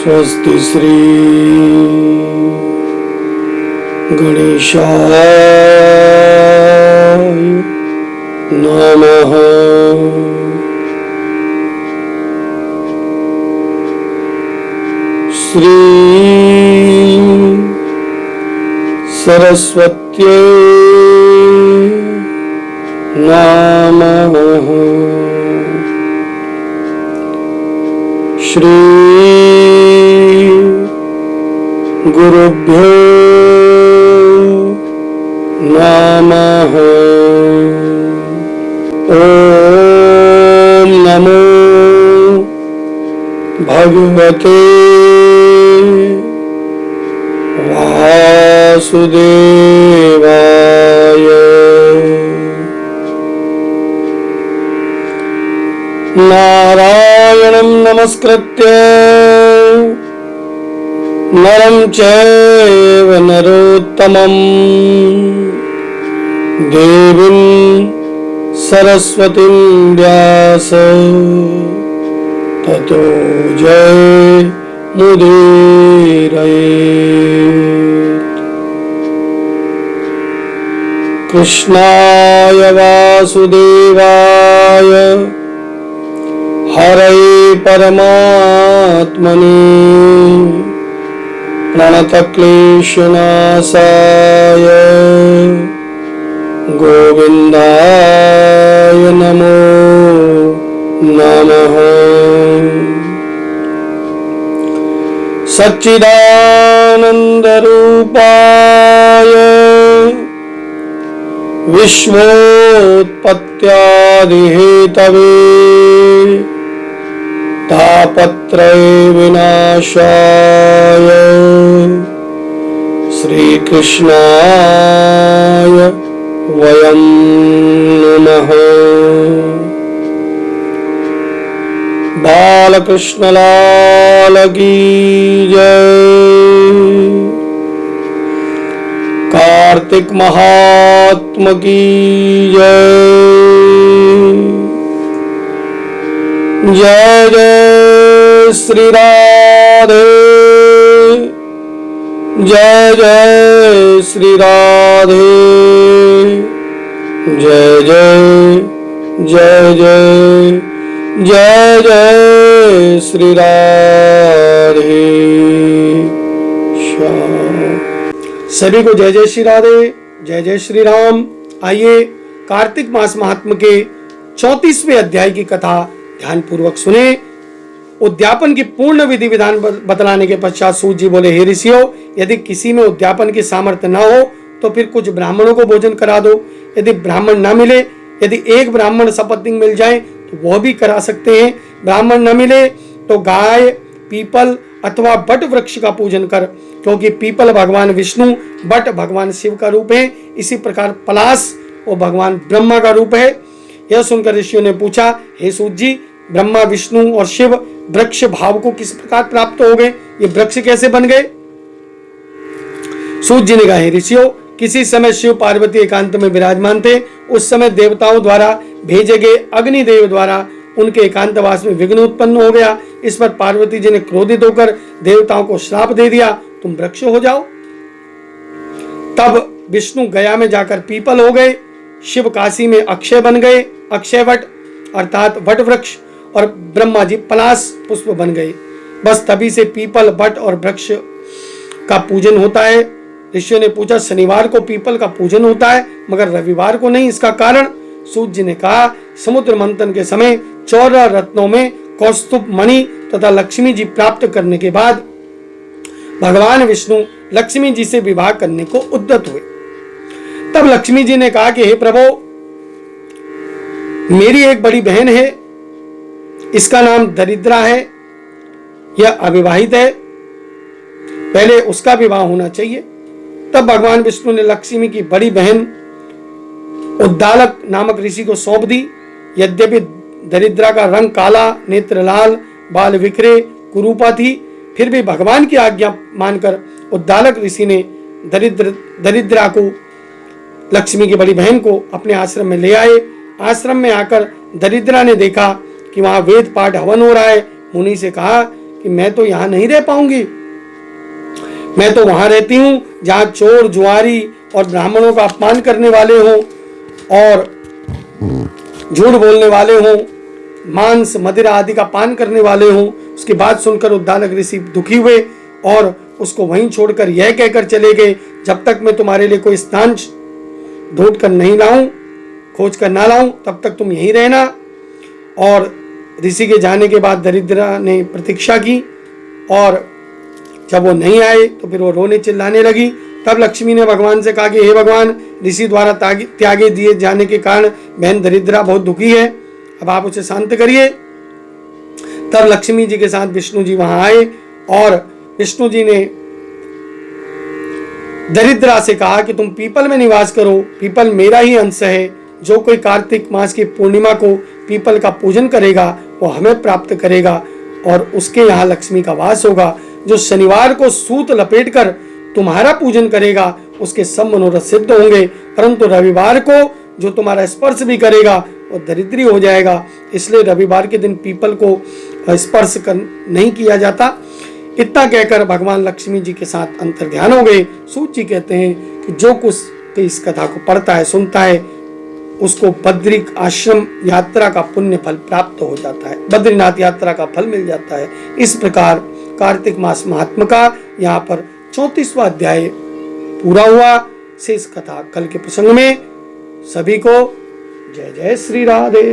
स्वस्ति श्री गणेशाय नमः। श्री सरस्वत्यै नमः। श्री गुरुभ्यो नमः। ओम नमो भगवते वासुदेवाय। नारायणं नमस्कृत्य नरं चैव नरोत्तमं देवीं सरस्वतीं व्यास ततो जयमुदीरयेत्। कृष्णाय वासुदेवाय हरये परमात्मने प्रणतक्लेशनाशाय गोविन्दाय नमो नमः। सच्चिदानन्दरूपाय विश्वोत्पत्त्यादिहेतवे तापत्रय विनाशाय श्रीकृष्णाय वयं नमः। बालकृष्णलाल की जय। कार्तिक महात्मा की जय। जय जय श्री राधे। जय जय श्री राधे। जय जय जय जय जय जय श्री राधे श्याम। सभी को जय जय श्री राधे, जय जय श्री राम। आइए कार्तिक मास महात्म्य के 34वें अध्याय की कथा ध्यान पूर्वक सुने। उद्यापन की पूर्ण विधि विधान बतलाने के पश्चात सूत जी बोले, हे ऋषियों, यदि किसी में उद्यापन की सामर्थ्य न हो तो फिर कुछ ब्राह्मणों को भोजन करा दो। यदि ब्राह्मण न मिले, यदि एक ब्राह्मण सपत्नीक मिल जाए तो वह भी करा सकते हैं। ब्राह्मण न मिले तो गाय, पीपल अथवा बट वृक्ष का पूजन कर, क्योंकि पीपल भगवान विष्णु, बट भगवान शिव का रूप है। इसी प्रकार पलाश वो भगवान ब्रह्मा का रूप है। यह सुनकर ऋषियों ने पूछा, हे सूत जी, ब्रह्मा, विष्णु और शिव वृक्ष भाव को किस प्रकार प्राप्त हो गए? ये वृक्ष कैसे बन गए? सूत जी ने कहा, हे ऋषियों, किसी समय शिव पार्वती एकांत में विराजमान थे। उस समय देवताओं द्वारा भेजे गए अग्निदेव द्वारा उनके एकांतवास में विघ्न उत्पन्न हो गया। इस पर पार्वती जी ने क्रोधित होकर देवताओं को श्राप दे दिया, तुम वृक्ष हो जाओ। तब विष्णु गया में जाकर पीपल हो गए, शिव काशी में अक्षय बन गए, अक्षय वट अर्थात वट वृक्ष, और ब्रह्मा जी पलाश पुष्प बन गए। बस तभी से पीपल, वट और वृक्ष का पूजन होता है। ऋषियों ने पूछा, शनिवार को पीपल का पूजन होता है मगर रविवार को नहीं, इसका कारण? सूत जी ने कहा, समुद्र मंथन के समय 14 रत्नों में कौस्तुभ मणि तथा लक्ष्मी जी प्राप्त करने के बाद भगवान विष्णु लक्ष्मी जी से विवाह करने को उद्यत हुए। तब लक्ष्मी जी ने कहा कि हे प्रभु, मेरी एक बड़ी बहन है, इसका नाम दरिद्रा है, यह अविवाहित है, पहले उसका विवाह होना चाहिए। तब भगवान विष्णु ने लक्ष्मी की बड़ी बहन उद्दालक नामक ऋषि को सौंप दी। यद्यपि दरिद्रा का रंग काला, नेत्र लाल, बाल विखरे, कुरूपा थी, फिर भी भगवान की आज्ञा मानकर उद्दालक ऋषि ने दरिद्रा को, लक्ष्मी की बड़ी बहन को अपने आश्रम में ले आए। आश्रम में आकर दरिद्रा ने देखा कि वहां वेद पाठ हवन हो रहा है। मुनि से कहा कि मैं तो यहाँ नहीं रह पाऊंगी, मैं तो वहां रहती हूँ जहाँ चोर जुआरी और ब्राह्मणों का अपमान करने वाले हों और झूठ बोलने वाले हों, मांस मदिरा आदि का पान करने वाले हों। उसकी बात सुनकर उद्दालक ऋषि दुखी हुए और उसको वहीं छोड़कर यह कहकर चले गए, जब तक मैं तुम्हारे लिए कोई स्थान ढूंढ कर नहीं लाऊं, खोज कर ना लाऊं, तब तक तुम यहीं रहना। और ऋषि के जाने के बाद दरिद्रा ने प्रतीक्षा की और जब वो नहीं आए तो फिर वो रोने चिल्लाने लगी। तब लक्ष्मी ने भगवान से कहा कि हे भगवान, ऋषि द्वारा त्यागे दिए जाने के कारण बहन दरिद्रा बहुत दुखी है, अब आप उसे शांत करिए। तब लक्ष्मी जी के साथ विष्णु जी वहां आए और विष्णु जी ने दरिद्रा से कहा कि तुम पीपल में निवास करो, पीपल मेरा ही अंश है। जो कोई कार्तिक मास की पूर्णिमा को पीपल का पूजन करेगा वो हमें प्राप्त करेगा और उसके यहाँ लक्ष्मी का वास होगा। जो शनिवार को सूत लपेटकर तुम्हारा पूजन करेगा उसके सब मनोरथ सिद्ध होंगे, परंतु रविवार को जो तुम्हारा स्पर्श भी करेगा वो दरिद्री हो जाएगा। इसलिए रविवार के दिन पीपल को स्पर्श नहीं किया जाता। इतना कहकर भगवान लक्ष्मी जी के साथ अंतर ध्यान हो गए। सूत जी कहते हैं कि जो कुछ इस कथा को पढ़ता है, सुनता है, उसको बद्री आश्रम यात्रा का पुण्य फल प्राप्त हो जाता है, बद्रीनाथ यात्रा का फल मिल जाता है। इस प्रकार कार्तिक मास महात्मा का यहाँ पर 34वां अध्याय पूरा हुआ। शेष कथा कल के प्रसंग में। सभी को जय जय श्री राधे।